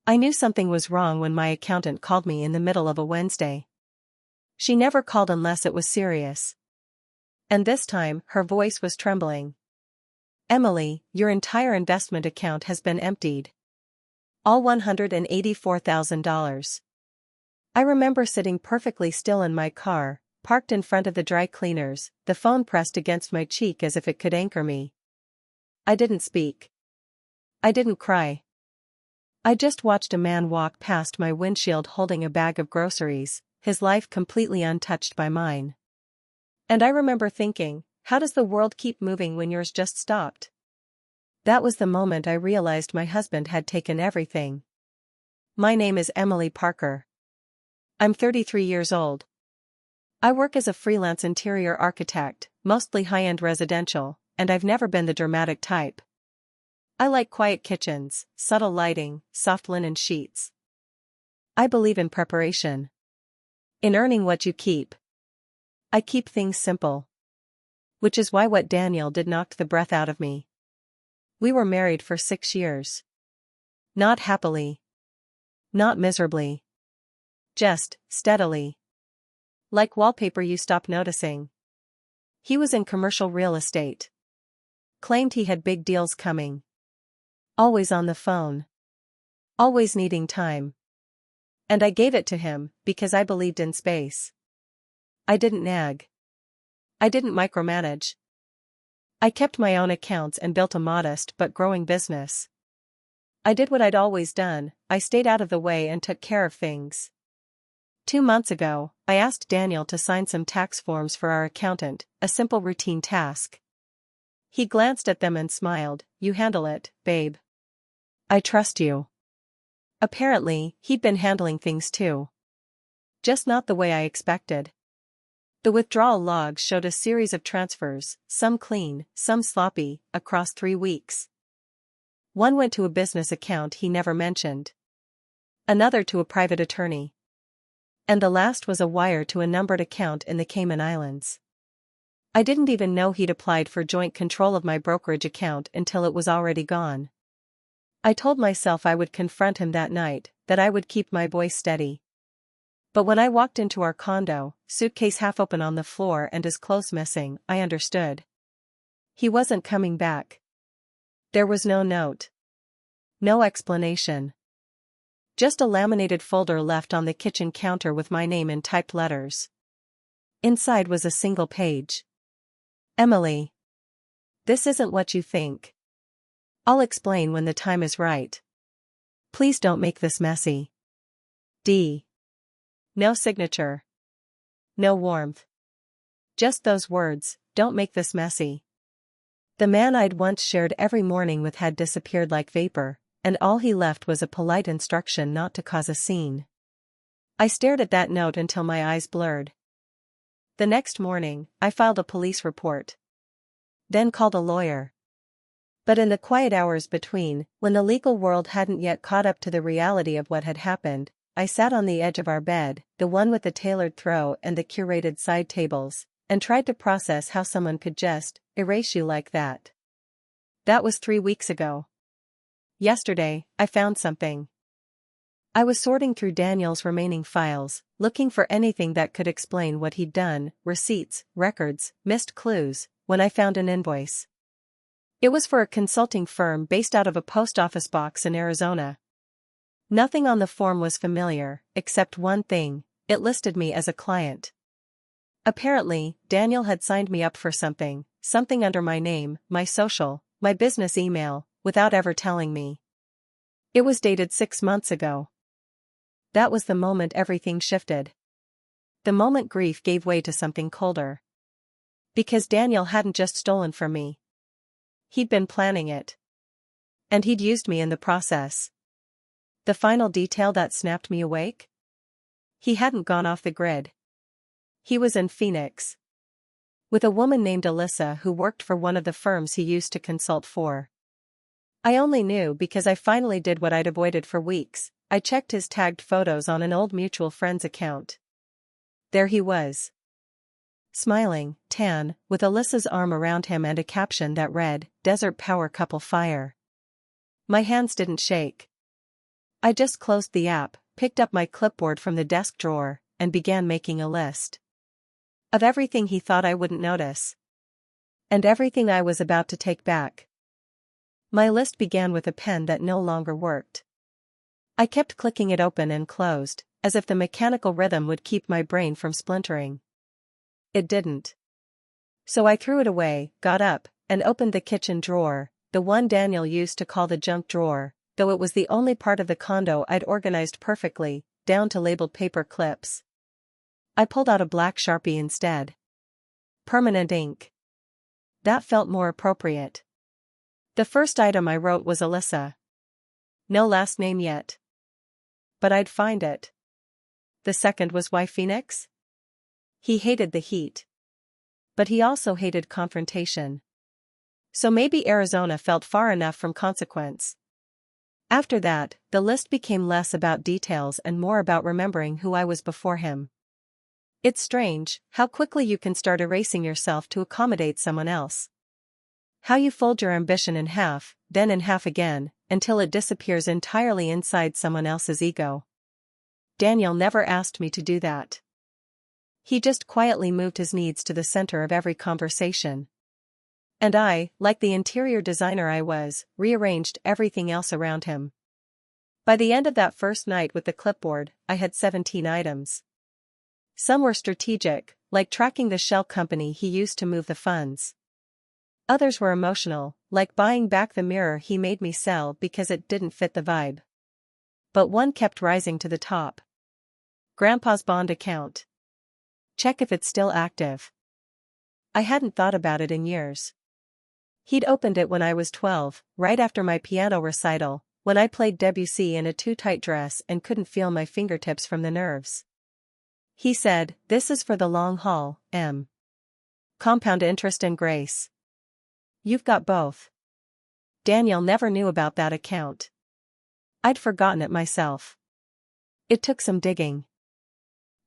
I knew something was wrong when my accountant called me in the middle of a Wednesday. She never called unless it was serious. And this time, her voice was trembling. "Emily, your entire investment account has been emptied. All $184,000. I remember sitting perfectly still in my car, parked in front of the dry cleaners, the phone pressed against my cheek as if it could anchor me. I didn't speak. I didn't cry. I just watched a man walk past my windshield holding a bag of groceries, his life completely untouched by mine. And I remember thinking, how does the world keep moving when yours just stopped? That was the moment I realized my husband had taken everything. My name is Emily Parker. I'm 33 years old. I work as a freelance interior architect, mostly high-end residential, and I've never been the dramatic type. I like quiet kitchens, subtle lighting, soft linen sheets. I believe in preparation. In earning what you keep. I keep things simple. Which is why what Daniel did knocked the breath out of me. We were married for 6 years. Not happily. Not miserably. Just, steadily. Like wallpaper you stop noticing. He was in commercial real estate. Claimed he had big deals coming. Always on the phone. Always needing time. And I gave it to him, because I believed in space. I didn't nag. I didn't micromanage. I kept my own accounts and built a modest but growing business. I did what I'd always done, I stayed out of the way and took care of things. 2 months ago, I asked Daniel to sign some tax forms for our accountant, a simple routine task. He glanced at them and smiled, "You handle it, babe. I trust you." Apparently, he'd been handling things too. Just not the way I expected. The withdrawal logs showed a series of transfers, some clean, some sloppy, across 3 weeks. One went to a business account he never mentioned. Another to a private attorney. And the last was a wire to a numbered account in the Cayman Islands. I didn't even know he'd applied for joint control of my brokerage account until it was already gone. I told myself I would confront him that night, that I would keep my voice steady. But when I walked into our condo, suitcase half open on the floor and his clothes missing, I understood. He wasn't coming back. There was no note. No explanation. Just a laminated folder left on the kitchen counter with my name in typed letters. Inside was a single page. "Emily. This isn't what you think. I'll explain when the time is right. Please don't make this messy. D." No signature. No warmth. Just those words, "Don't make this messy." The man I'd once shared every morning with had disappeared like vapor, and all he left was a polite instruction not to cause a scene. I stared at that note until my eyes blurred. The next morning, I filed a police report. Then called a lawyer. But in the quiet hours between, when the legal world hadn't yet caught up to the reality of what had happened, I sat on the edge of our bed, the one with the tailored throw and the curated side tables, and tried to process how someone could just erase you like that. That was 3 weeks ago. Yesterday, I found something. I was sorting through Daniel's remaining files, looking for anything that could explain what he'd done, receipts, records, missed clues, when I found an invoice. It was for a consulting firm based out of a post office box in Arizona. Nothing on the form was familiar, except one thing: it listed me as a client. Apparently, Daniel had signed me up for something under my name, my social, my business email, without ever telling me. It was dated 6 months ago. That was the moment everything shifted. The moment grief gave way to something colder. Because Daniel hadn't just stolen from me. He'd been planning it. And he'd used me in the process. The final detail that snapped me awake? He hadn't gone off the grid. He was in Phoenix. With a woman named Alyssa who worked for one of the firms he used to consult for. I only knew because I finally did what I'd avoided for weeks. I checked his tagged photos on an old mutual friend's account. There he was. Smiling, tan, with Alyssa's arm around him and a caption that read, "Desert Power Couple Fire." My hands didn't shake. I just closed the app, picked up my clipboard from the desk drawer, and began making a list of everything he thought I wouldn't notice. And everything I was about to take back. My list began with a pen that no longer worked. I kept clicking it open and closed, as if the mechanical rhythm would keep my brain from splintering. It didn't. So I threw it away, got up, and opened the kitchen drawer, the one Daniel used to call the junk drawer, though it was the only part of the condo I'd organized perfectly, down to labeled paper clips. I pulled out a black Sharpie instead. Permanent ink. That felt more appropriate. The first item I wrote was Alyssa. No last name yet. But I'd find it. The second was why Phoenix? He hated the heat. But he also hated confrontation. So maybe Arizona felt far enough from consequence. After that, the list became less about details and more about remembering who I was before him. It's strange how quickly you can start erasing yourself to accommodate someone else. How you fold your ambition in half, then in half again, until it disappears entirely inside someone else's ego. Daniel never asked me to do that. He just quietly moved his needs to the center of every conversation. And I, like the interior designer I was, rearranged everything else around him. By the end of that first night with the clipboard, I had 17 items. Some were strategic, like tracking the shell company he used to move the funds. Others were emotional, like buying back the mirror he made me sell because it didn't fit the vibe. But one kept rising to the top. Grandpa's bond account. Check if it's still active. I hadn't thought about it in years. He'd opened it when I was 12, right after my piano recital, when I played Debussy in a too-tight dress and couldn't feel my fingertips from the nerves. He said, "This is for the long haul, M. Compound interest and grace. You've got both." Daniel never knew about that account. I'd forgotten it myself. It took some digging.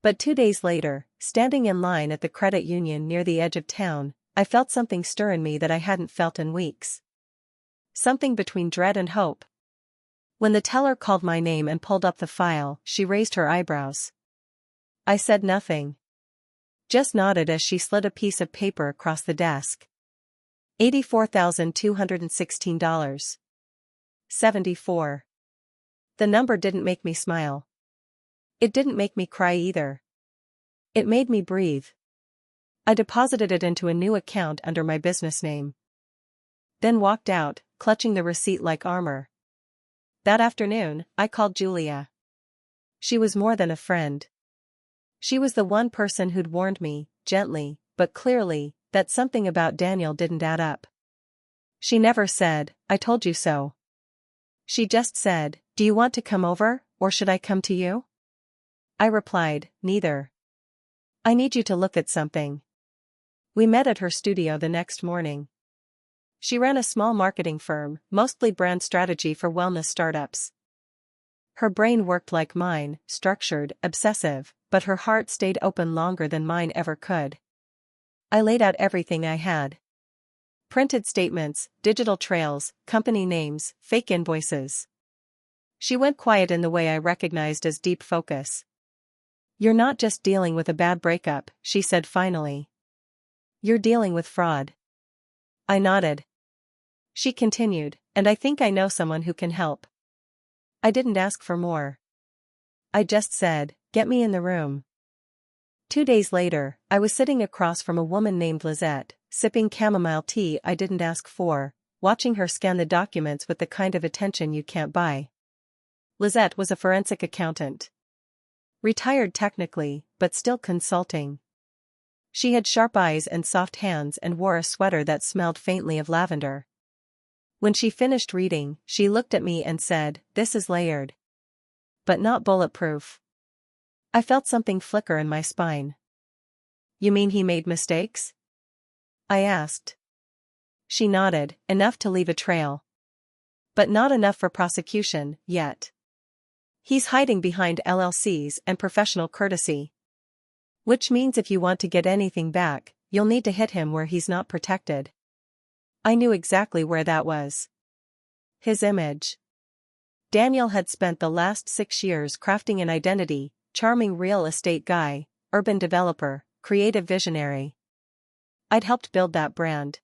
But 2 days later, standing in line at the credit union near the edge of town, I felt something stir in me that I hadn't felt in weeks. Something between dread and hope. When the teller called my name and pulled up the file, she raised her eyebrows. I said nothing. Just nodded as she slid a piece of paper across the desk. $84,216. 74. The number didn't make me smile. It didn't make me cry either. It made me breathe. I deposited it into a new account under my business name. Then walked out, clutching the receipt like armor. That afternoon, I called Julia. She was more than a friend. She was the one person who'd warned me, gently, but clearly, that something about Daniel didn't add up. She never said, "I told you so." She just said, "Do you want to come over, or should I come to you?" I replied, "Neither. I need you to look at something." We met at her studio the next morning. She ran a small marketing firm, mostly brand strategy for wellness startups. Her brain worked like mine, structured, obsessive, but her heart stayed open longer than mine ever could. I laid out everything I had. Printed statements, digital trails, company names, fake invoices. She went quiet in the way I recognized as deep focus. "You're not just dealing with a bad breakup," she said finally. "You're dealing with fraud." I nodded. She continued, "And I think I know someone who can help." I didn't ask for more. I just said, "Get me in the room." 2 days later, I was sitting across from a woman named Lizette, sipping chamomile tea I didn't ask for, watching her scan the documents with the kind of attention you can't buy. Lizette was a forensic accountant. Retired technically, but still consulting. She had sharp eyes and soft hands and wore a sweater that smelled faintly of lavender. When she finished reading, she looked at me and said, "This is layered. But not bulletproof." I felt something flicker in my spine. "You mean he made mistakes?" I asked. She nodded, "Enough to leave a trail. But not enough for prosecution, yet. He's hiding behind LLCs and professional courtesy. Which means if you want to get anything back, you'll need to hit him where he's not protected." I knew exactly where that was. His image. Daniel had spent the last 6 years crafting an identity: charming real estate guy, urban developer, creative visionary. I'd helped build that brand.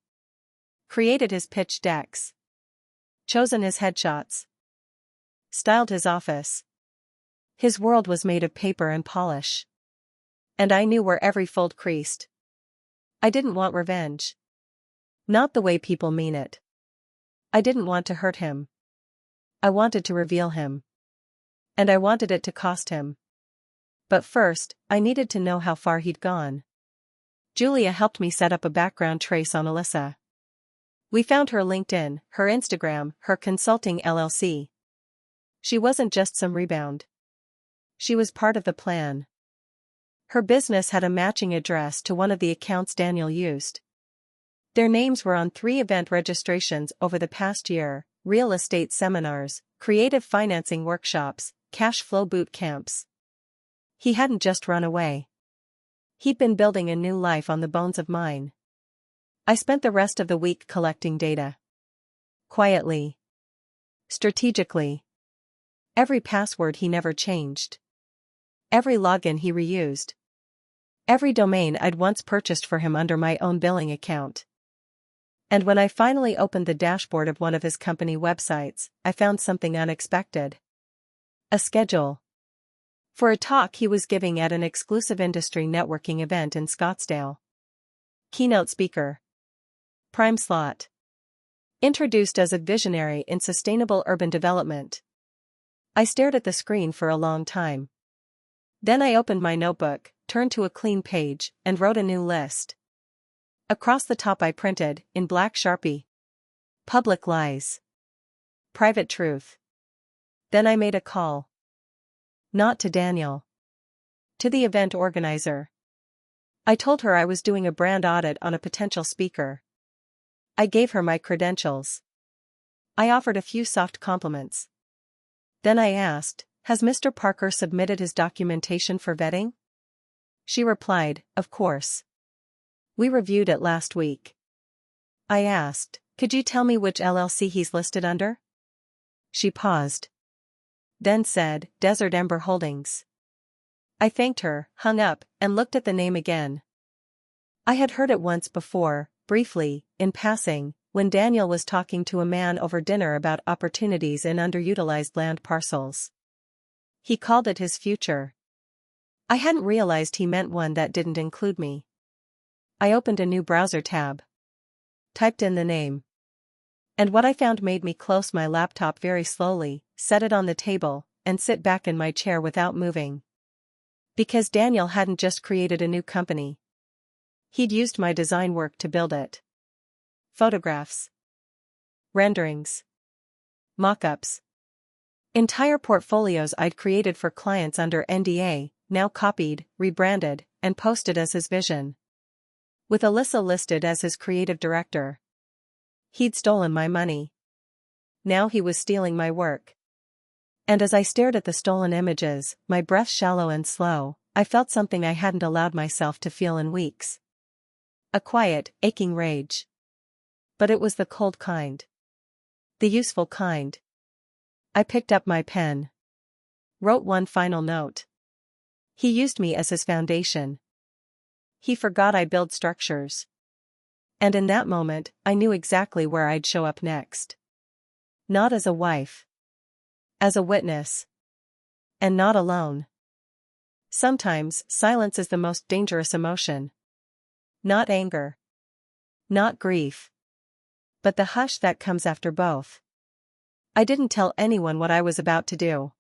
Created his pitch decks. Chosen his headshots. Styled his office. His world was made of paper and polish. And I knew where every fold creased. I didn't want revenge. Not the way people mean it. I didn't want to hurt him. I wanted to reveal him. And I wanted it to cost him. But first, I needed to know how far he'd gone. Julia helped me set up a background trace on Alyssa. We found her LinkedIn, her Instagram, her consulting LLC. She wasn't just some rebound. She was part of the plan. Her business had a matching address to one of the accounts Daniel used. Their names were on 3 event registrations over the past year: real estate seminars, creative financing workshops, cash flow boot camps. He hadn't just run away. He'd been building a new life on the bones of mine. I spent the rest of the week collecting data. Quietly. Strategically. Every password he never changed. Every login he reused. Every domain I'd once purchased for him under my own billing account. And when I finally opened the dashboard of one of his company websites, I found something unexpected. A schedule. For a talk he was giving at an exclusive industry networking event in Scottsdale. Keynote speaker. Prime slot. Introduced as a visionary in sustainable urban development. I stared at the screen for a long time. Then I opened my notebook, turned to a clean page, and wrote a new list. Across the top I printed, in black Sharpie: public lies. Private truth. Then I made a call. Not to Daniel. To the event organizer. I told her I was doing a brand audit on a potential speaker. I gave her my credentials. I offered a few soft compliments. Then I asked, "Has Mr. Parker submitted his documentation for vetting?" She replied, "Of course. We reviewed it last week." I asked, "Could you tell me which LLC he's listed under?" She paused. Then said, "Desert Ember Holdings." I thanked her, hung up, and looked at the name again. I had heard it once before, briefly, in passing, when Daniel was talking to a man over dinner about opportunities in underutilized land parcels. He called it his future. I hadn't realized he meant one that didn't include me. I opened a new browser tab. Typed in the name. And what I found made me close my laptop very slowly, set it on the table, and sit back in my chair without moving. Because Daniel hadn't just created a new company. He'd used my design work to build it. Photographs. Renderings. Mock-ups. Entire portfolios I'd created for clients under NDA, now copied, rebranded, and posted as his vision. With Alyssa listed as his creative director. He'd stolen my money. Now he was stealing my work. And as I stared at the stolen images, my breath shallow and slow, I felt something I hadn't allowed myself to feel in weeks. A quiet, aching rage. But it was the cold kind. The useful kind. I picked up my pen. Wrote one final note. He used me as his foundation. He forgot I build structures. And in that moment, I knew exactly where I'd show up next. Not as a wife. As a witness. And not alone. Sometimes, silence is the most dangerous emotion. Not anger. Not grief. But the hush that comes after both. I didn't tell anyone what I was about to do.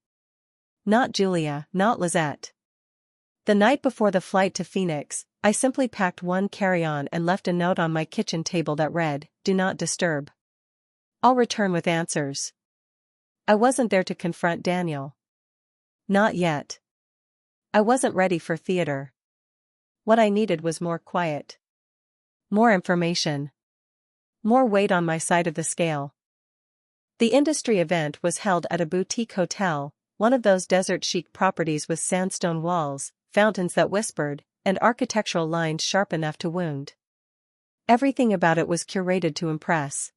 Not Julia, not Lizette. The night before the flight to Phoenix, I simply packed one carry-on and left a note on my kitchen table that read, "Do not disturb. I'll return with answers." I wasn't there to confront Daniel. Not yet. I wasn't ready for theater. What I needed was more quiet. More information. More weight on my side of the scale. The industry event was held at a boutique hotel, one of those desert chic properties with sandstone walls, fountains that whispered, and architectural lines sharp enough to wound. Everything about it was curated to impress.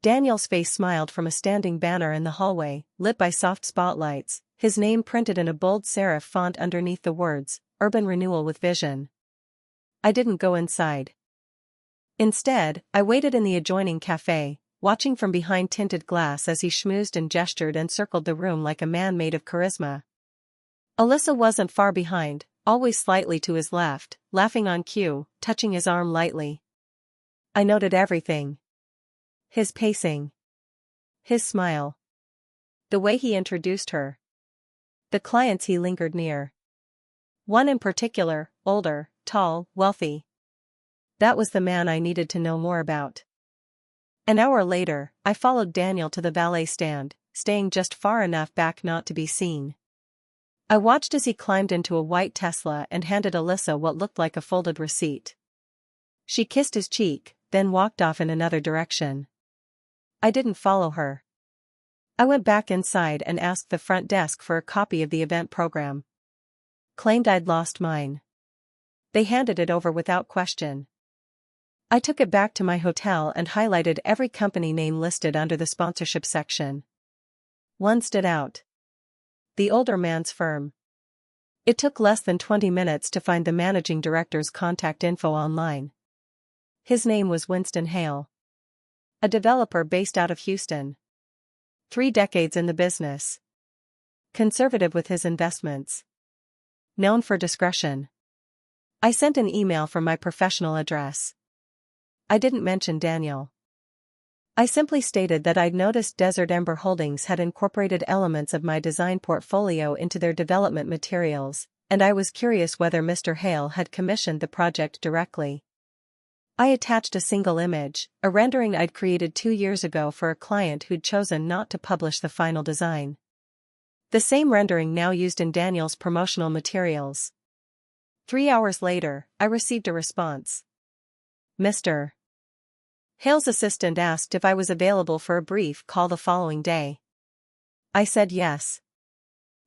Daniel's face smiled from a standing banner in the hallway, lit by soft spotlights, his name printed in a bold serif font underneath the words, Urban Renewal with Vision. I didn't go inside. Instead, I waited in the adjoining cafe, watching from behind tinted glass as he schmoozed and gestured and circled the room like a man made of charisma. Alyssa wasn't far behind, always slightly to his left, laughing on cue, touching his arm lightly. I noted everything. His pacing. His smile. The way he introduced her. The clients he lingered near. One in particular, older, tall, wealthy. That was the man I needed to know more about. An hour later, I followed Daniel to the valet stand, staying just far enough back not to be seen. I watched as he climbed into a white Tesla and handed Alyssa what looked like a folded receipt. She kissed his cheek, then walked off in another direction. I didn't follow her. I went back inside and asked the front desk for a copy of the event program. Claimed I'd lost mine. They handed it over without question. I took it back to my hotel and highlighted every company name listed under the sponsorship section. One stood out. The older man's firm. It took less than 20 minutes to find the managing director's contact info online. His name was Winston Hale. A developer based out of Houston. 3 decades in the business. Conservative with his investments. Known for discretion. I sent an email from my professional address. I didn't mention Daniel. I simply stated that I'd noticed Desert Ember Holdings had incorporated elements of my design portfolio into their development materials, and I was curious whether Mr. Hale had commissioned the project directly. I attached a single image, a rendering I'd created 2 years ago for a client who'd chosen not to publish the final design. The same rendering now used in Daniel's promotional materials. 3 hours later, I received a response. Mr. Hale's assistant asked if I was available for a brief call the following day. I said yes.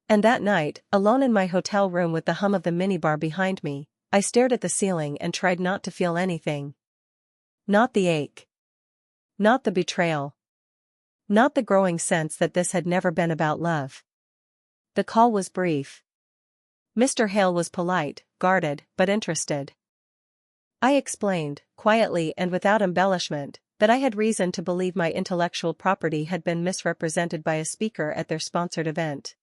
And that night, alone in my hotel room with the hum of the minibar behind me, I stared at the ceiling and tried not to feel anything. Not the ache. Not the betrayal. Not the growing sense that this had never been about love. The call was brief. Mr. Hale was polite, guarded, but interested. I explained, quietly and without embellishment, that I had reason to believe my intellectual property had been misrepresented by a speaker at their sponsored event.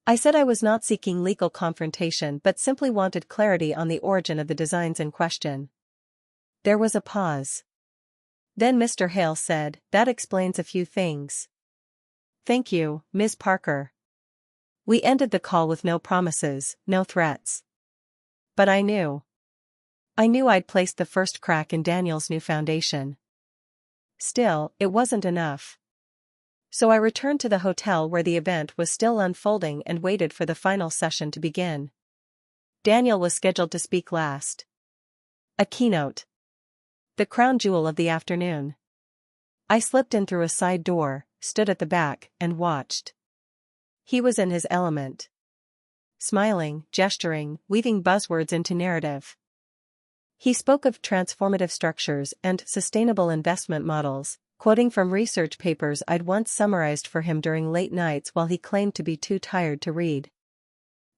I said I was not seeking legal confrontation but simply wanted clarity on the origin of the designs in question. There was a pause. Then Mr. Hale said, "That explains a few things." "Thank you, Ms. Parker." We ended the call with no promises, no threats. But I knew I'd placed the first crack in Daniel's new foundation. Still, it wasn't enough. So I returned to the hotel where the event was still unfolding and waited for the final session to begin. Daniel was scheduled to speak last. A keynote. The crown jewel of the afternoon. I slipped in through a side door, stood at the back, and watched. He was in his element. Smiling, gesturing, weaving buzzwords into narrative. He spoke of transformative structures and sustainable investment models, quoting from research papers I'd once summarized for him during late nights while he claimed to be too tired to read.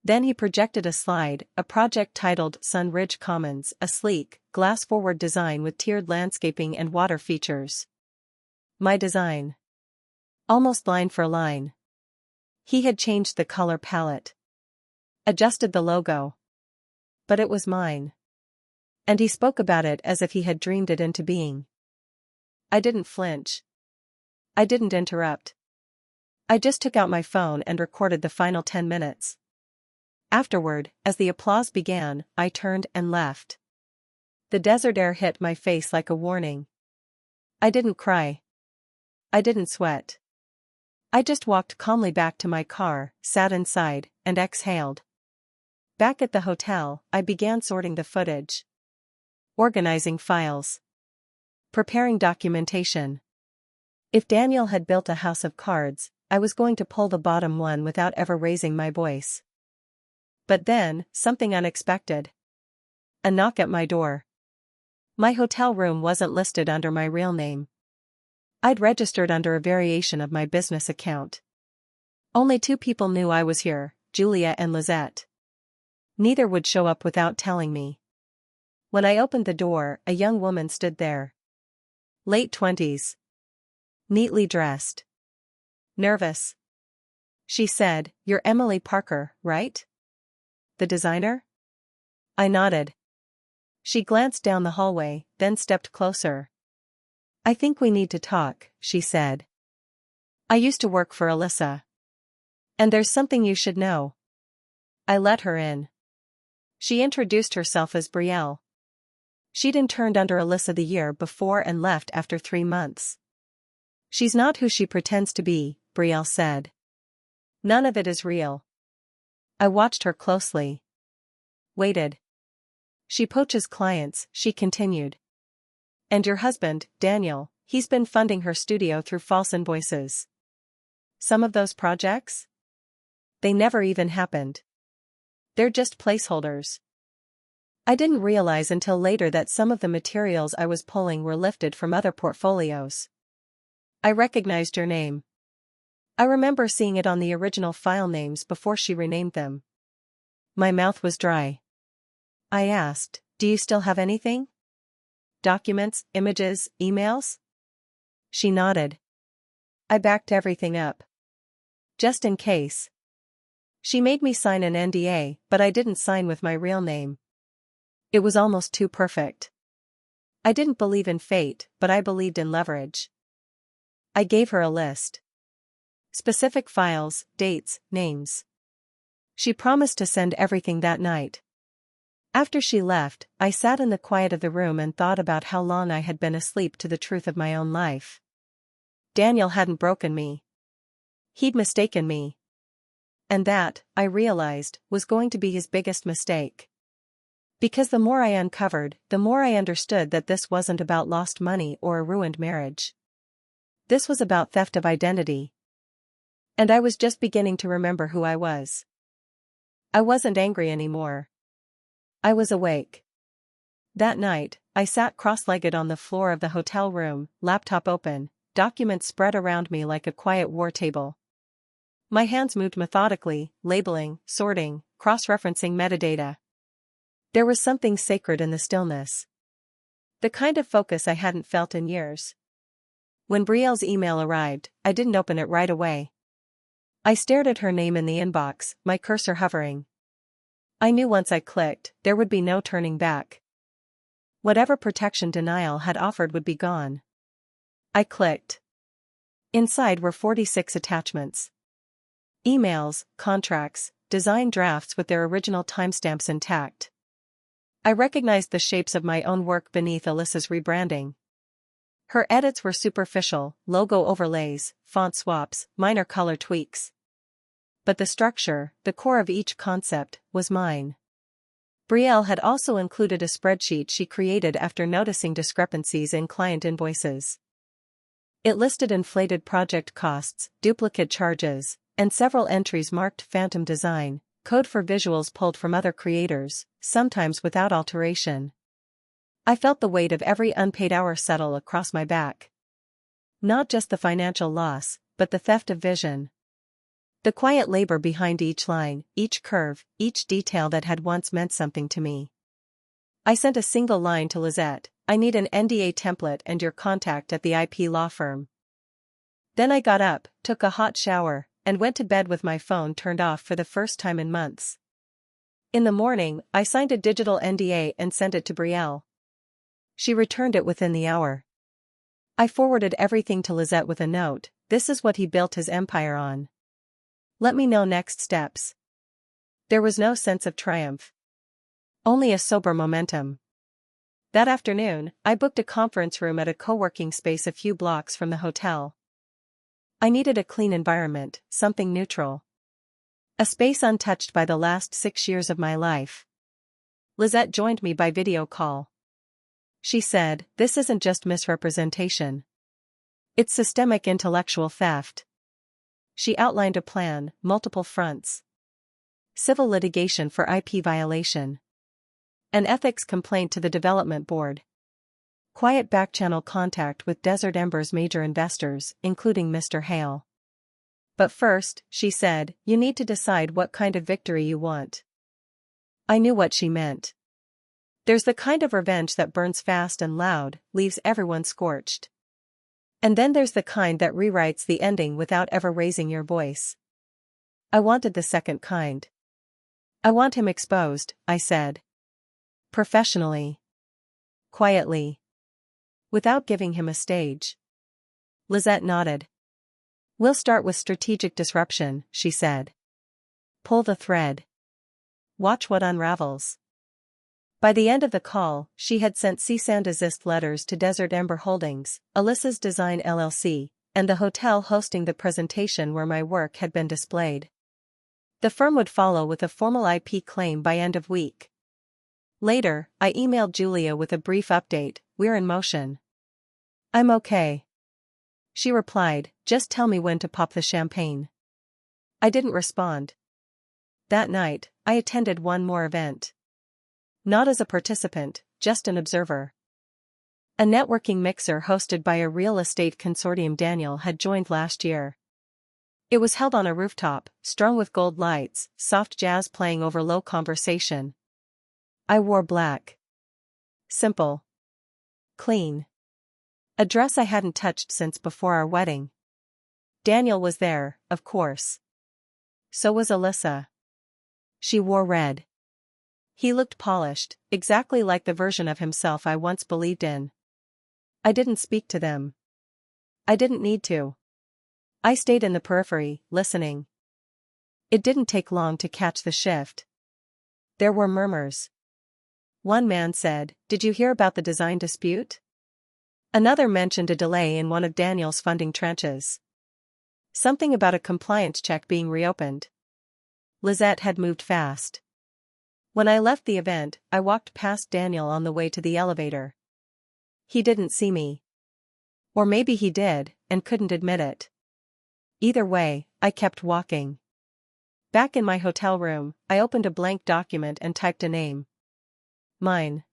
Then he projected a slide, a project titled Sun Ridge Commons, a sleek, glass-forward design with tiered landscaping and water features. My design. Almost line for line. He had changed the color palette. Adjusted the logo. But it was mine. And he spoke about it as if he had dreamed it into being. I didn't flinch. I didn't interrupt. I just took out my phone and recorded the final 10 minutes. Afterward, as the applause began, I turned and left. The desert air hit my face like a warning. I didn't cry. I didn't sweat. I just walked calmly back to my car, sat inside, and exhaled. Back at the hotel, I began sorting the footage. Organizing files. Preparing documentation. If Daniel had built a house of cards, I was going to pull the bottom one without ever raising my voice. But then, something unexpected. A knock at my door. My hotel room wasn't listed under my real name. I'd registered under a variation of my business account. Only 2 people knew I was here, Julia and Lizette. Neither would show up without telling me. When I opened the door, a young woman stood there. Late 20s. Neatly dressed. Nervous. She said, "You're Emily Parker, right? The designer?" I nodded. She glanced down the hallway, then stepped closer. "I think we need to talk," she said. "I used to work for Alyssa. And there's something you should know." I let her in. She introduced herself as Brielle. She'd interned under Alyssa the year before and left after 3 months. "She's not who she pretends to be," Brielle said. "None of it is real." I watched her closely. Waited. "She poaches clients," she continued. "And your husband, Daniel, he's been funding her studio through false invoices. Some of those projects? They never even happened. They're just placeholders." I didn't realize until later that some of the materials I was pulling were lifted from other portfolios. "I recognized your name. I remember seeing it on the original file names before she renamed them." My mouth was dry. I asked, "Do you still have anything? Documents, images, emails?" She nodded. "I backed everything up. Just in case." She made me sign an NDA, but I didn't sign with my real name. It was almost too perfect. I didn't believe in fate, but I believed in leverage. I gave her a list. Specific files, dates, names. She promised to send everything that night. After she left, I sat in the quiet of the room and thought about how long I had been asleep to the truth of my own life. Daniel hadn't broken me. He'd mistaken me. And that, I realized, was going to be his biggest mistake. Because the more I uncovered, the more I understood that this wasn't about lost money or a ruined marriage. This was about theft of identity. And I was just beginning to remember who I was. I wasn't angry anymore. I was awake. That night, I sat cross-legged on the floor of the hotel room, laptop open, documents spread around me like a quiet war table. My hands moved methodically, labeling, sorting, cross-referencing metadata. There was something sacred in the stillness. The kind of focus I hadn't felt in years. When Brielle's email arrived, I didn't open it right away. I stared at her name in the inbox, my cursor hovering. I knew once I clicked, there would be no turning back. Whatever protection denial had offered would be gone. I clicked. Inside were 46 attachments. Emails, contracts, design drafts with their original timestamps intact. I recognized the shapes of my own work beneath Alyssa's rebranding. Her edits were superficial, logo overlays, font swaps, minor color tweaks. But the structure, the core of each concept, was mine. Brielle had also included a spreadsheet she created after noticing discrepancies in client invoices. It listed inflated project costs, duplicate charges, and several entries marked phantom design, code for visuals pulled from other creators, sometimes without alteration. I felt the weight of every unpaid hour settle across my back. Not just the financial loss, but the theft of vision. The quiet labor behind each line, each curve, each detail that had once meant something to me. I sent a single line to Lizette, "I need an NDA template and your contact at the IP law firm." Then I got up, took a hot shower, and went to bed with my phone turned off for the first time in months. In the morning, I signed a digital NDA and sent it to Brielle. She returned it within the hour. I forwarded everything to Lizette with a note, "This is what he built his empire on. Let me know next steps." There was no sense of triumph. Only a sober momentum. That afternoon, I booked a conference room at a co-working space a few blocks from the hotel. I needed a clean environment, something neutral. A space untouched by the last 6 years of my life. Lizette joined me by video call. She said, "This isn't just misrepresentation. It's systemic intellectual theft." She outlined a plan, multiple fronts. Civil litigation for IP violation. An ethics complaint to the development board. Quiet back-channel contact with Desert Ember's major investors, including Mr. Hale. But first, she said, you need to decide what kind of victory you want. I knew what she meant. There's the kind of revenge that burns fast and loud, leaves everyone scorched. And then there's the kind that rewrites the ending without ever raising your voice. I wanted the second kind. I want him exposed, I said. Professionally. Quietly. Without giving him a stage. Lizette nodded. We'll start with strategic disruption, she said. Pull the thread. Watch what unravels. By the end of the call, she had sent cease and desist letters to Desert Ember Holdings, Alyssa's Design LLC, and the hotel hosting the presentation where my work had been displayed. The firm would follow with a formal IP claim by end of week. Later, I emailed Julia with a brief update, we're in motion. I'm okay. She replied, just tell me when to pop the champagne. I didn't respond. That night, I attended one more event. Not as a participant, just an observer. A networking mixer hosted by a real estate consortium Daniel had joined last year. It was held on a rooftop, strung with gold lights, soft jazz playing over low conversation. I wore black. Simple. Clean. A dress I hadn't touched since before our wedding. Daniel was there, of course. So was Alyssa. She wore red. He looked polished, exactly like the version of himself I once believed in. I didn't speak to them. I didn't need to. I stayed in the periphery, listening. It didn't take long to catch the shift. There were murmurs. One man said, "Did you hear about the design dispute?" Another mentioned a delay in one of Daniel's funding tranches. Something about a compliance check being reopened. Lizette had moved fast. When I left the event, I walked past Daniel on the way to the elevator. He didn't see me. Or maybe he did, and couldn't admit it. Either way, I kept walking. Back in my hotel room, I opened a blank document and typed a name. Mine.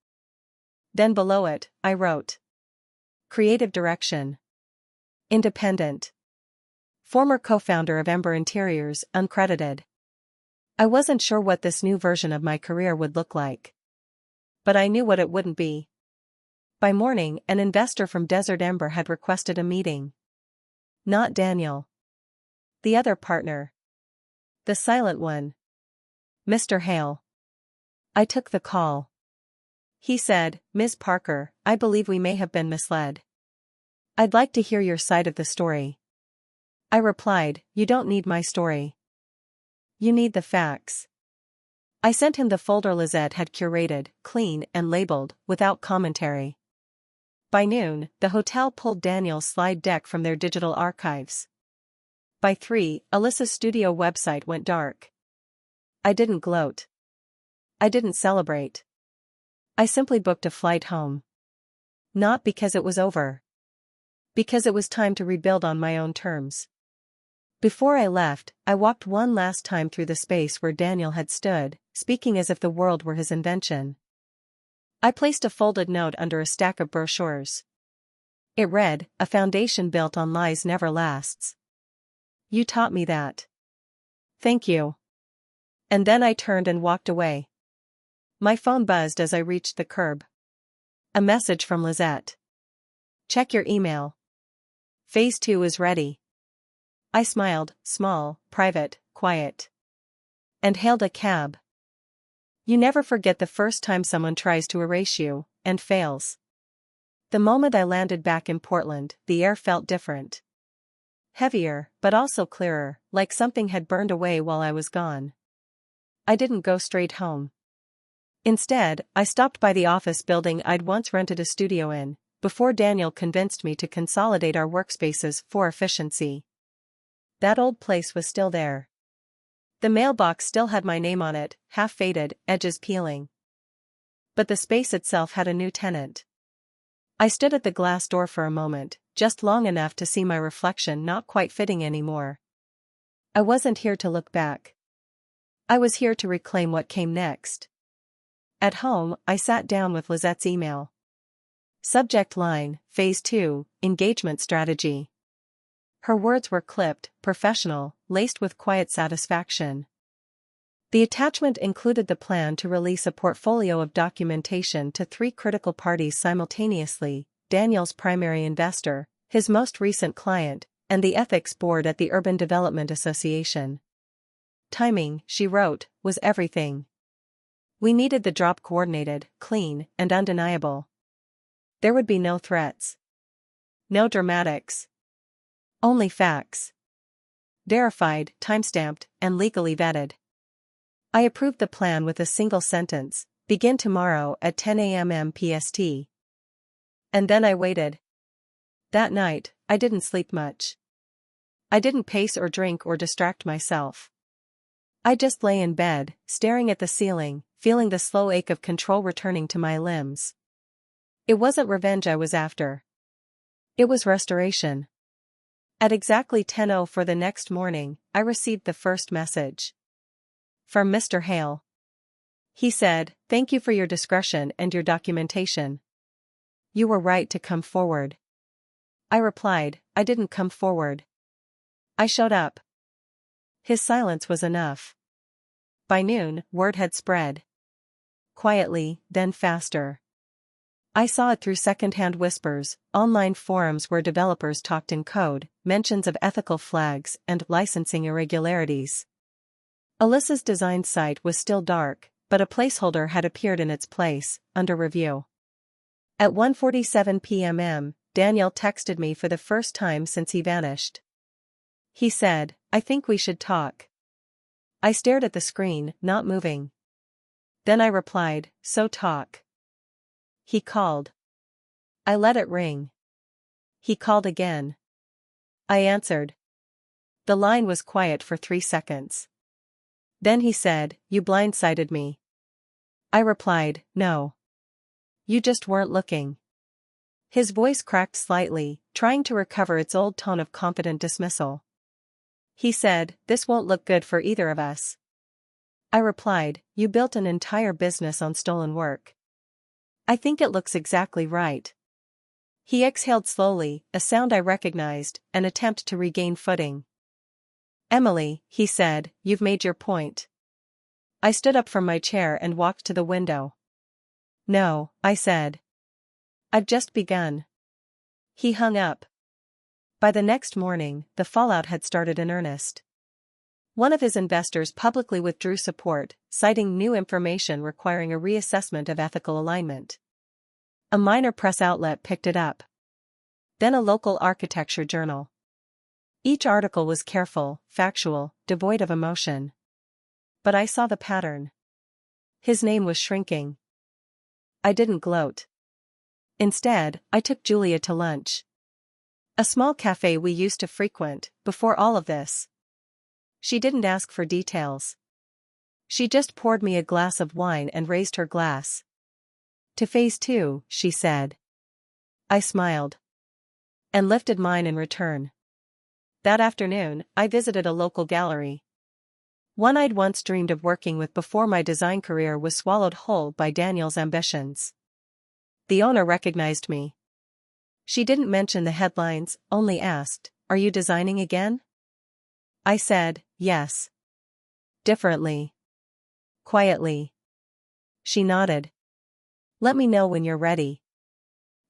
Then below it, I wrote. Creative direction. Independent. Former co-founder of Ember Interiors, uncredited. I wasn't sure what this new version of my career would look like. But I knew what it wouldn't be. By morning, an investor from Desert Ember had requested a meeting. Not Daniel. The other partner. The silent one. Mr. Hale. I took the call. He said, Ms. Parker, I believe we may have been misled. I'd like to hear your side of the story. I replied, you don't need my story. You need the facts. I sent him the folder Lizette had curated, clean and labeled, without commentary. By noon, the hotel pulled Daniel's slide deck from their digital archives. By 3, Alyssa's studio website went dark. I didn't gloat. I didn't celebrate. I simply booked a flight home. Not because it was over. Because it was time to rebuild on my own terms. Before I left, I walked one last time through the space where Daniel had stood, speaking as if the world were his invention. I placed a folded note under a stack of brochures. It read, a foundation built on lies never lasts. You taught me that. Thank you. And then I turned and walked away. My phone buzzed as I reached the curb. A message from Lizette. Check your email. Phase 2 is ready. I smiled, small, private, quiet. And hailed a cab. You never forget the first time someone tries to erase you, and fails. The moment I landed back in Portland, the air felt different. Heavier, but also clearer, like something had burned away while I was gone. I didn't go straight home. Instead, I stopped by the office building I'd once rented a studio in, before Daniel convinced me to consolidate our workspaces for efficiency. That old place was still there. The mailbox still had my name on it, half faded, edges peeling. But the space itself had a new tenant. I stood at the glass door for a moment, just long enough to see my reflection not quite fitting anymore. I wasn't here to look back. I was here to reclaim what came next. At home, I sat down with Lizette's email. Subject line, Phase 2, Engagement Strategy. Her words were clipped, professional, laced with quiet satisfaction. The attachment included the plan to release a portfolio of documentation to 3 critical parties simultaneously: Daniel's primary investor, his most recent client, and the ethics board at the Urban Development Association. Timing, she wrote, was everything. We needed the drop coordinated, clean, and undeniable. There would be no threats. No dramatics. Only facts. Verified, timestamped, and legally vetted. I approved the plan with a single sentence: begin tomorrow at 10 a.m. PST. And then I waited. That night, I didn't sleep much. I didn't pace or drink or distract myself. I just lay in bed, staring at the ceiling, feeling the slow ache of control returning to my limbs. It wasn't revenge I was after. It was restoration. At exactly 10:04 the next morning, I received the first message. From Mr. Hale. He said, "Thank you for your discretion and your documentation. You were right to come forward." I replied, "I didn't come forward. I showed up." His silence was enough. By noon, word had spread. Quietly, then faster. I saw it through second-hand whispers, online forums where developers talked in code, mentions of ethical flags and licensing irregularities. Alyssa's design site was still dark, but a placeholder had appeared in its place, under review. At 1:47 p.m., Daniel texted me for the first time since he vanished. He said, "I think we should talk." I stared at the screen, not moving. Then I replied, "So talk." He called. I let it ring. He called again. I answered. The line was quiet for 3 seconds. Then he said, "You blindsided me." I replied, "No. You just weren't looking." His voice cracked slightly, trying to recover its old tone of confident dismissal. He said, "This won't look good for either of us." I replied, "You built an entire business on stolen work." I think it looks exactly right. He exhaled slowly, a sound I recognized, an attempt to regain footing. "Emily," he said, "you've made your point." I stood up from my chair and walked to the window. "No," I said. "I've just begun." He hung up. By the next morning, the fallout had started in earnest. One of his investors publicly withdrew support, citing new information requiring a reassessment of ethical alignment. A minor press outlet picked it up. Then a local architecture journal. Each article was careful, factual, devoid of emotion. But I saw the pattern. His name was shrinking. I didn't gloat. Instead, I took Julia to lunch. A small cafe we used to frequent, before all of this. She didn't ask for details. She just poured me a glass of wine and raised her glass. "To Phase 2, she said. I smiled. And lifted mine in return. That afternoon, I visited a local gallery. One I'd once dreamed of working with before my design career was swallowed whole by Daniel's ambitions. The owner recognized me. She didn't mention the headlines, only asked, "Are you designing again?" I said, "Yes." Differently. Quietly. She nodded. "Let me know when you're ready."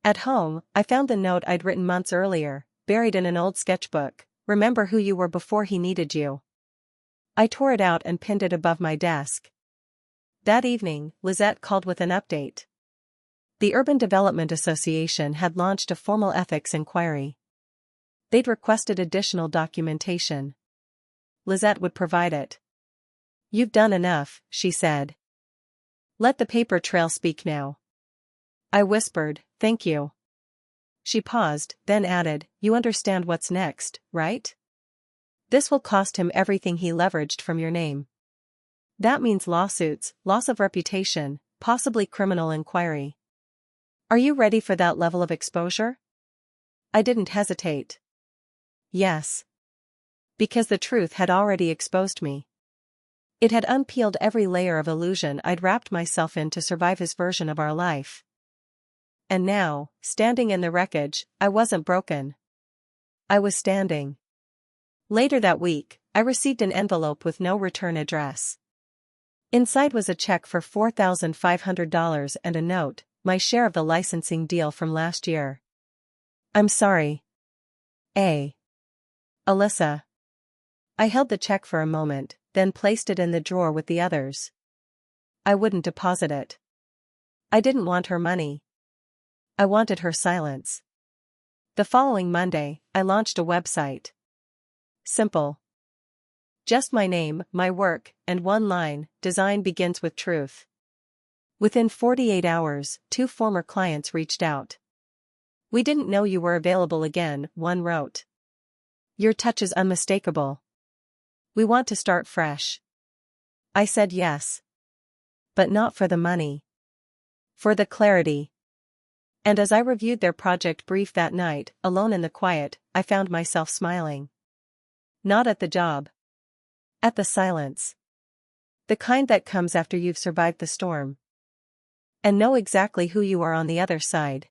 At home, I found the note I'd written months earlier, buried in an old sketchbook: "Remember who you were before he needed you." I tore it out and pinned it above my desk. That evening, Lizette called with an update. The Urban Development Association had launched a formal ethics inquiry. They'd requested additional documentation. Lizette would provide it. "You've done enough," she said. "Let the paper trail speak now." I whispered, "Thank you." She paused, then added, "You understand what's next, right? This will cost him everything he leveraged from your name. That means lawsuits, loss of reputation, possibly criminal inquiry. Are you ready for that level of exposure?" I didn't hesitate. Yes. Because the truth had already exposed me. It had unpeeled every layer of illusion I'd wrapped myself in to survive his version of our life. and now, standing in the wreckage, I wasn't broken. I was standing. Later that week, I received an envelope with no return address. Inside was a check for $4,500 and a note, my share of the licensing deal from last year. I'm sorry. Alyssa. I held the check for a moment, then placed it in the drawer with the others. I wouldn't deposit it. I didn't want her money. I wanted her silence. The following Monday, I launched a website. Simple. Just my name, my work, and one line: design begins with truth. Within 48 hours, 2 former clients reached out. We didn't know you were available again, one wrote. Your touch is unmistakable. We want to start fresh. I said yes. But not for the money. For the clarity. And as I reviewed their project brief that night, alone in the quiet, I found myself smiling. Not at the job. At the silence. The kind that comes after you've survived the storm. And know exactly who you are on the other side.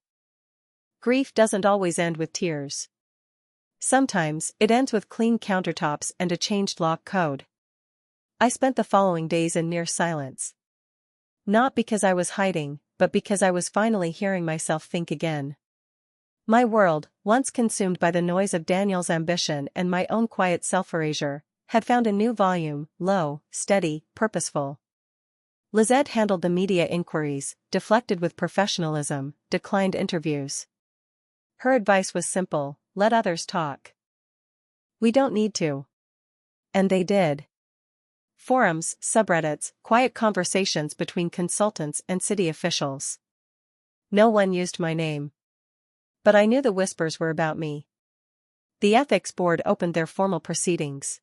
Grief doesn't always end with tears. Sometimes, it ends with clean countertops and a changed lock code. I spent the following days in near silence. Not because I was hiding, but because I was finally hearing myself think again. My world, once consumed by the noise of Daniel's ambition and my own quiet self-erasure, had found a new volume, low, steady, purposeful. Lizette handled the media inquiries, deflected with professionalism, declined interviews. Her advice was simple: let others talk. We don't need to. And they did. Forums, subreddits, quiet conversations between consultants and city officials. No one used my name. But I knew the whispers were about me. The ethics board opened their formal proceedings.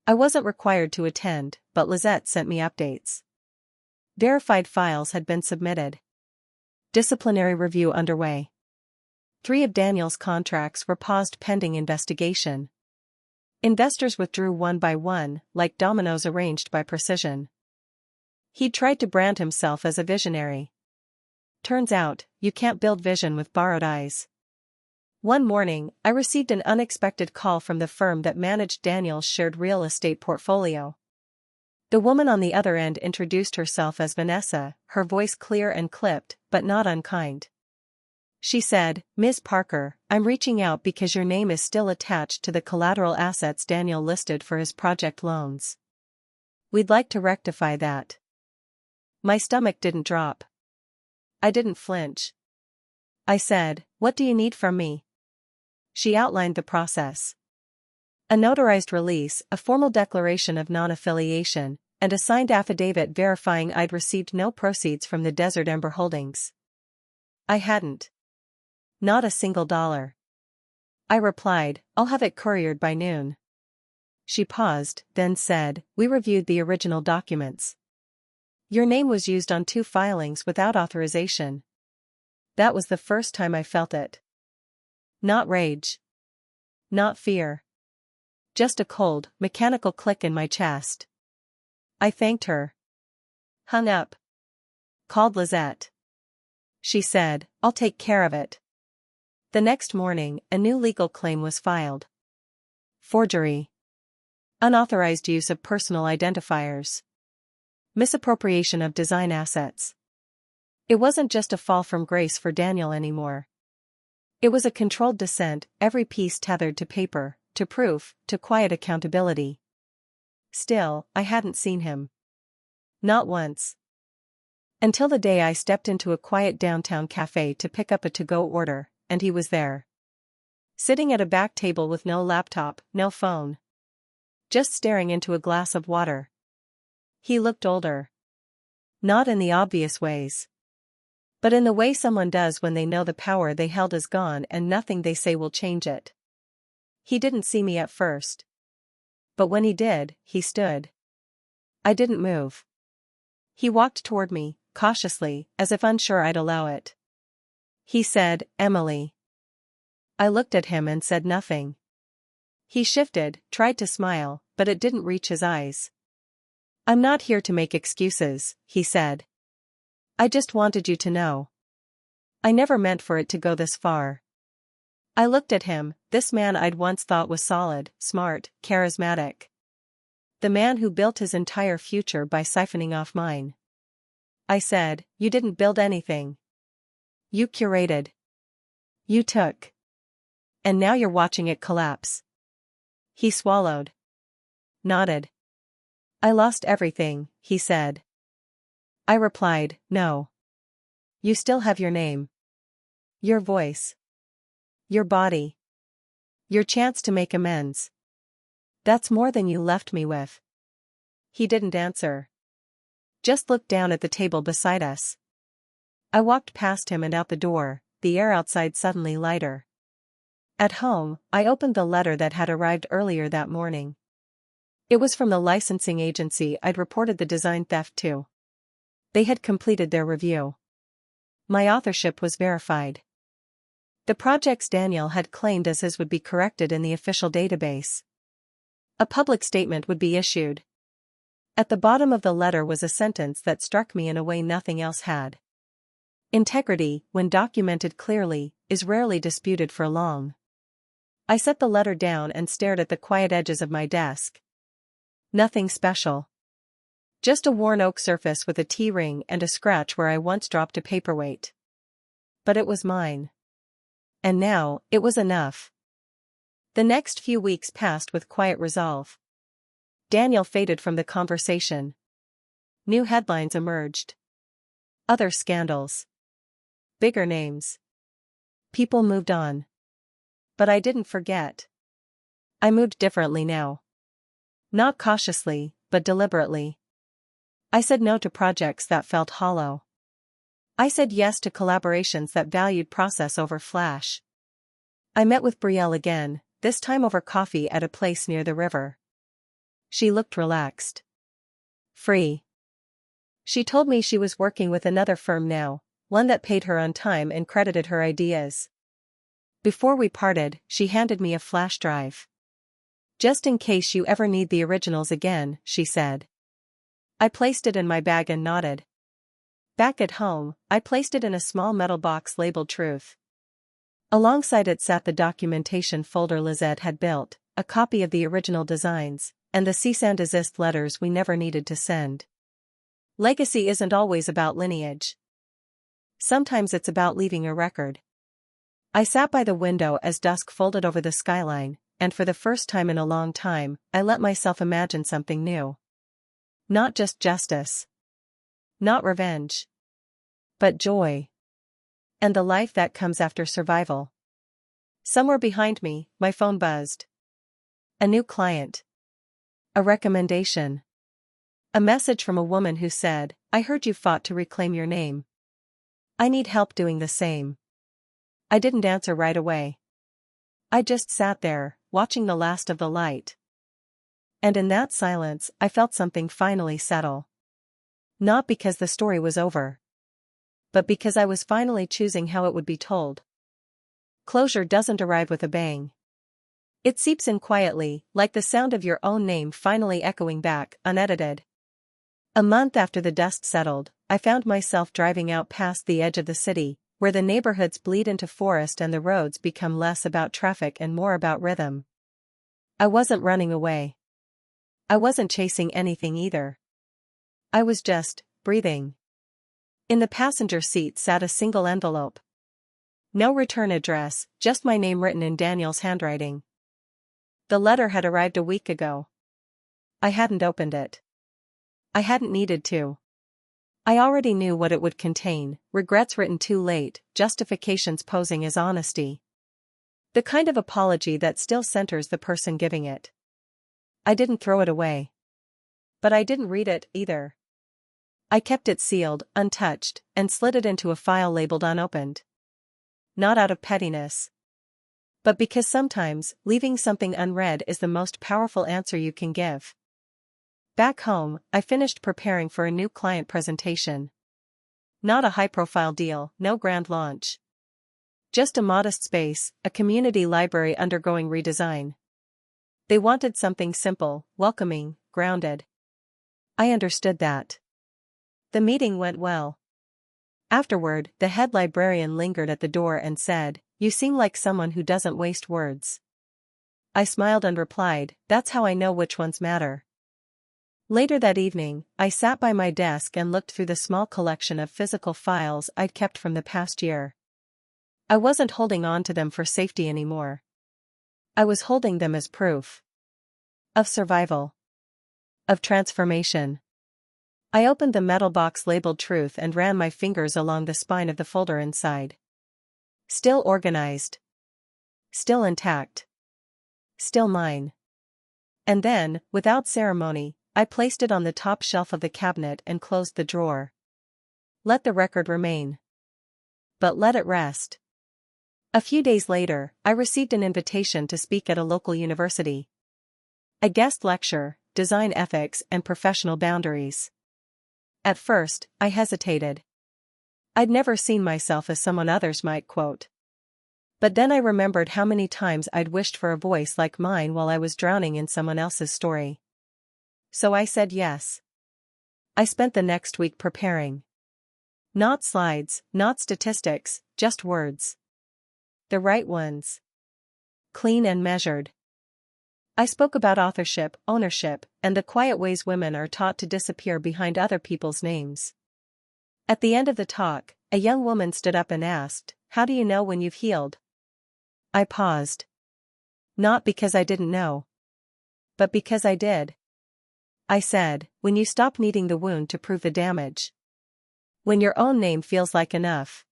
I wasn't required to attend, but Lizette sent me updates. Verified files had been submitted. Disciplinary review underway. 3 of Daniel's contracts were paused pending investigation. Investors withdrew one by one, like dominoes arranged by precision. He'd tried to brand himself as a visionary. Turns out, you can't build vision with borrowed eyes. One morning, I received an unexpected call from the firm that managed Daniel's shared real estate portfolio. The woman on the other end introduced herself as Vanessa, her voice clear and clipped, but not unkind. She said, Ms. Parker, I'm reaching out because your name is still attached to the collateral assets Daniel listed for his project loans. We'd like to rectify that. My stomach didn't drop. I didn't flinch. I said, what do you need from me? She outlined the process. A notarized release, a formal declaration of non-affiliation, and a signed affidavit verifying I'd received no proceeds from the Desert Ember holdings. I hadn't. Not a single dollar. I replied, I'll have it couriered by noon. She paused, then said, we reviewed the original documents. Your name was used on 2 filings without authorization. That was the first time I felt it. Not rage. Not fear. Just a cold, mechanical click in my chest. I thanked her. Hung up. Called Lizette. She said, I'll take care of it. The next morning, a new legal claim was filed. Forgery. Unauthorized use of personal identifiers. Misappropriation of design assets. It wasn't just a fall from grace for Daniel anymore. It was a controlled descent, every piece tethered to paper, to proof, to quiet accountability. Still, I hadn't seen him. Not once. Until the day I stepped into a quiet downtown cafe to pick up a to-go order, and he was there. Sitting at a back table with no laptop, no phone. Just staring into a glass of water. He looked older. Not in the obvious ways. But in the way someone does when they know the power they held is gone and nothing they say will change it. He didn't see me at first. But when he did, he stood. I didn't move. He walked toward me, cautiously, as if unsure I'd allow it. He said, Emily. I looked at him and said nothing. He shifted, tried to smile, but it didn't reach his eyes. I'm not here to make excuses, he said. I just wanted you to know. I never meant for it to go this far. I looked at him, this man I'd once thought was solid, smart, charismatic. The man who built his entire future by siphoning off mine. I said, "You didn't build anything. You curated. You took. And now you're watching it collapse." He swallowed. Nodded. "I lost everything," he said. I replied, "No. You still have your name. Your voice. Your body. Your chance to make amends. That's more than you left me with." He didn't answer. Just looked down at the table beside us. I walked past him and out the door, the air outside suddenly lighter. At home, I opened the letter that had arrived earlier that morning. It was from the licensing agency I'd reported the design theft to. They had completed their review. My authorship was verified. The projects Daniel had claimed as his would be corrected in the official database. A public statement would be issued. At the bottom of the letter was a sentence that struck me in a way nothing else had. "Integrity, when documented clearly, is rarely disputed for long." I set the letter down and stared at the quiet edges of my desk. Nothing special. Just a worn oak surface with a T-ring and a scratch where I once dropped a paperweight. But it was mine. And now, it was enough. The next few weeks passed with quiet resolve. Daniel faded from the conversation. New headlines emerged. Other scandals. Bigger names. People moved on. But I didn't forget. I moved differently now. Not cautiously, but deliberately. I said no to projects that felt hollow. I said yes to collaborations that valued process over flash. I met with Brielle again, this time over coffee at a place near the river. She looked relaxed. Free. She told me she was working with another firm now, one that paid her on time and credited her ideas. Before we parted, she handed me a flash drive. "Just in case you ever need the originals again," she said. I placed it in my bag and nodded. Back at home, I placed it in a small metal box labeled Truth. Alongside it sat the documentation folder Lizette had built, a copy of the original designs, and the cease and desist letters we never needed to send. Legacy isn't always about lineage. Sometimes it's about leaving a record. I sat by the window as dusk folded over the skyline, and for the first time in a long time, I let myself imagine something new. Not just justice. Not revenge. But joy. And the life that comes after survival. Somewhere behind me, my phone buzzed. A new client. A recommendation. A message from a woman who said, "I heard you fought to reclaim your name. I need help doing the same." I didn't answer right away. I just sat there, watching the last of the light. And in that silence, I felt something finally settle. Not because the story was over. But because I was finally choosing how it would be told. Closure doesn't arrive with a bang. It seeps in quietly, like the sound of your own name finally echoing back, unedited. A month after the dust settled, I found myself driving out past the edge of the city, where the neighborhoods bleed into forest and the roads become less about traffic and more about rhythm. I wasn't running away. I wasn't chasing anything either. I was just breathing. In the passenger seat sat a single envelope. No return address, just my name written in Daniel's handwriting. The letter had arrived a week ago. I hadn't opened it. I hadn't needed to. I already knew what it would contain, regrets written too late, justifications posing as honesty. The kind of apology that still centers the person giving it. I didn't throw it away. But I didn't read it, either. I kept it sealed, untouched, and slid it into a file labeled unopened. Not out of pettiness. But because sometimes, leaving something unread is the most powerful answer you can give. Back home, I finished preparing for a new client presentation. Not a high-profile deal, no grand launch. Just a modest space, a community library undergoing redesign. They wanted something simple, welcoming, grounded. I understood that. The meeting went well. Afterward, the head librarian lingered at the door and said, "You seem like someone who doesn't waste words." I smiled and replied, "That's how I know which ones matter." Later that evening, I sat by my desk and looked through the small collection of physical files I'd kept from the past year. I wasn't holding on to them for safety anymore. I was holding them as proof of survival, of transformation. I opened the metal box labeled Truth and ran my fingers along the spine of the folder inside. Still organized. Still intact. Still mine. And then, without ceremony, I placed it on the top shelf of the cabinet and closed the drawer. Let the record remain. But let it rest. A few days later, I received an invitation to speak at a local university. A guest lecture, Design Ethics and Professional Boundaries. At first, I hesitated. I'd never seen myself as someone others might quote. But then I remembered how many times I'd wished for a voice like mine while I was drowning in someone else's story. So I said yes. I spent the next week preparing. Not slides, not statistics, just words. The right ones. Clean and measured. I spoke about authorship, ownership, and the quiet ways women are taught to disappear behind other people's names. At the end of the talk, a young woman stood up and asked, "How do you know when you've healed?" I paused. Not because I didn't know. But because I did. I said, "When you stop needing the wound to prove the damage. When your own name feels like enough."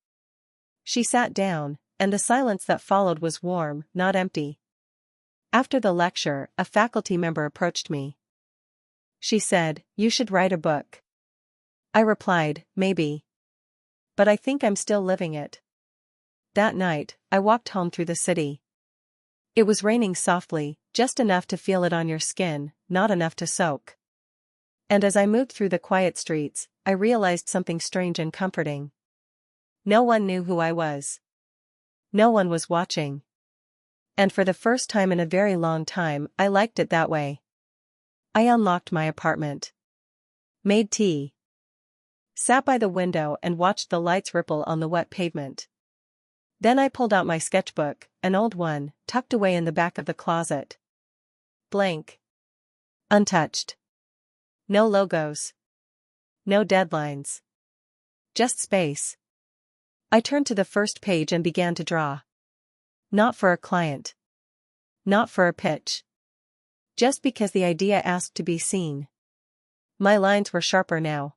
She sat down, and the silence that followed was warm, not empty. After the lecture, a faculty member approached me. She said, "You should write a book." I replied, "Maybe. But I think I'm still living it." That night, I walked home through the city. It was raining softly, just enough to feel it on your skin, not enough to soak. And as I moved through the quiet streets, I realized something strange and comforting. No one knew who I was. No one was watching. And for the first time in a very long time, I liked it that way. I unlocked my apartment. Made tea. Sat by the window and watched the lights ripple on the wet pavement. Then I pulled out my sketchbook, an old one, tucked away in the back of the closet. Blank. Untouched. No logos. No deadlines. Just space. I turned to the first page and began to draw. Not for a client. Not for a pitch. Just because the idea asked to be seen. My lines were sharper now.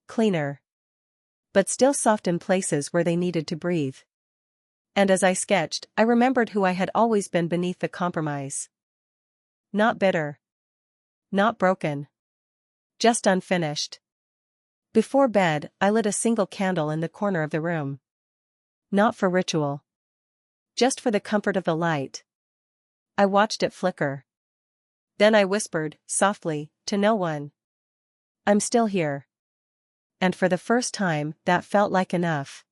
Cleaner. But still soft in places where they needed to breathe. And as I sketched, I remembered who I had always been beneath the compromise. Not bitter. Not broken. Just unfinished. Before bed, I lit a single candle in the corner of the room. Not for ritual. Just for the comfort of the light. I watched it flicker. Then I whispered, softly, to no one, "I'm still here." And for the first time, that felt like enough.